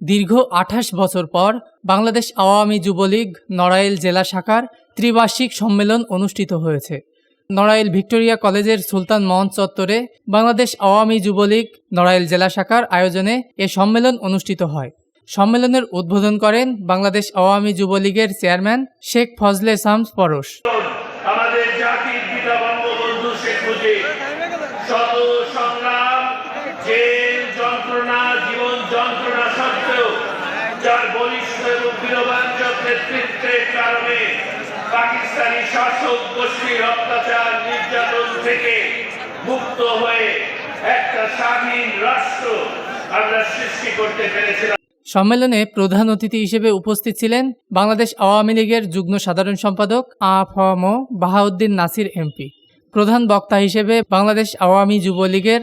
দীর্ঘ ২৮ বছর পর বাংলাদেশ আওয়ামী যুবলীগ নড়াইল জেলা শাখার ত্রিবার্ষিক সম্মেলন অনুষ্ঠিত হয়েছে। নড়াইল ভিক্টোরিয়া কলেজের সুলতান মঞ্চ চত্বরে বাংলাদেশ আওয়ামী যুবলীগ নড়াইল জেলা শাখার আয়োজনে এ সম্মেলন অনুষ্ঠিত হয়। সম্মেলনের উদ্বোধন করেন বাংলাদেশ আওয়ামী যুবলীগের চেয়ারম্যান শেখ ফজলে শামস পরশ। আমাদের জাতির পিতা বঙ্গবন্ধু শেখ মুজিব শত সংগ্রাম, জেল যন্ত্রণা, জীবন যন্ত্রণা সত্ত্বেও যার বলিষ্ঠ এবং বীরবাঞ্চক নেতৃত্বের কারণে পাকিস্তানি শাসক গোষ্ঠীর অত্যাচার নির্যাতন থেকে মুক্ত হয়ে একটা স্বাধীন রাষ্ট্র আমরা সৃষ্টি করতে পেরেছিলাম। সম্মেলনে প্রধান অতিথি হিসেবে উপস্থিত ছিলেন বাংলাদেশ আওয়ামী লীগের যুগ্ম সাধারণ সম্পাদক আ.ফ.ম. বাহাউদ্দিন নাসির এমপি। প্রধান বক্তা হিসেবে বাংলাদেশ আওয়ামী যুবলীগের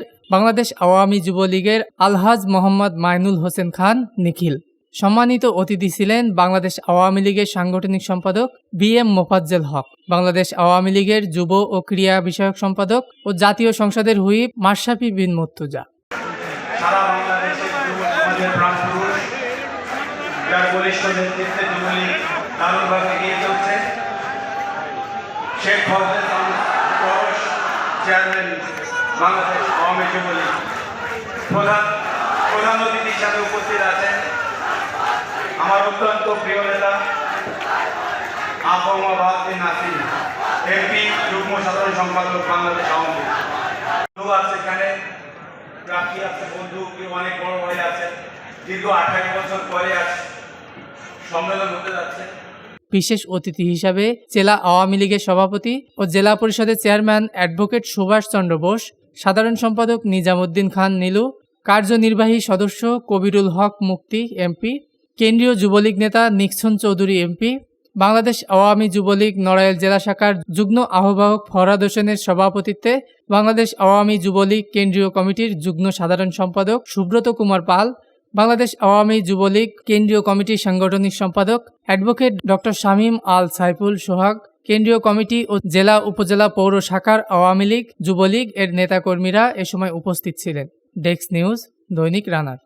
আলহাজ মোহাম্মদ মাইনুল হোসেন খান নিখিল। সম্মানিত অতিথি ছিলেন বাংলাদেশ আওয়ামী লীগের সাংগঠনিক সম্পাদক বি.এম. মোফাজ্জল হক, বাংলাদেশ আওয়ামী লীগের যুব ও ক্রীড়া বিষয়ক সম্পাদক ও জাতীয় সংসদের হুইপ মাশরাফি বিন মুর্তজা। সারা বাংলাদেশের যুব সমাজের প্রাণপুরুষ, যার বলিষ্ঠ নেতৃত্বে যুবলীগ দারুণভাবে এগিয়ে চলছে, শেখ ফজলে শামস পরশ, চেয়ারম্যান বাংলাদেশ আওয়ামী যুবলীগ। প্রধান অতিথি হিসাবে উপস্থিত আছেন আমার অত্যন্ত প্রিয় নেতা আ.ফ.ম. বাহাউদ্দিন নাসির এমপি, যুগ্ম সাধারণ সম্পাদক বাংলাদেশ আওয়ামী লীগ। আছে এখানে প্রার্থী আছে, বন্ধু কেউ অনেক বড় ভাই আছে, দীর্ঘ 28 বছর পরে আজ সম্মেলন হতে যাচ্ছে। বিশেষ অতিথি হিসাবে জেলা আওয়ামী লীগের সভাপতি ও জেলা পরিষদের চেয়ারম্যান অ্যাডভোকেট সুভাষ চন্দ্র বোস, সাধারণ সম্পাদক নিজামুদ্দিন খান নীলু, কার্যনির্বাহী সদস্য কবিরুল হক মুক্তি এমপি, কেন্দ্রীয় যুবলীগ নেতা নিক্সন চৌধুরী এমপি, বাংলাদেশ আওয়ামী যুবলীগ নড়াইল জেলা শাখার যুগ্ম আহ্বায়ক ফরহাদ হোসেনের সভাপতিত্বে বাংলাদেশ আওয়ামী যুবলীগ কেন্দ্রীয় কমিটির যুগ্ম সাধারণ সম্পাদক সুব্রত কুমার পাল, বাংলাদেশ আওয়ামী যুবলীগ কেন্দ্রীয় কমিটির সাংগঠনিক সম্পাদক অ্যাডভোকেট ডক্টর শামীম আল সাইফুল সোহাগ, কেন্দ্রীয় কমিটি ও জেলা উপজেলা পৌর শাখার আওয়ামী লীগ যুবলীগ এর নেতাকর্মীরা এ সময় উপস্থিত ছিলেন। ডেস্ক নিউজ, দৈনিক রানার।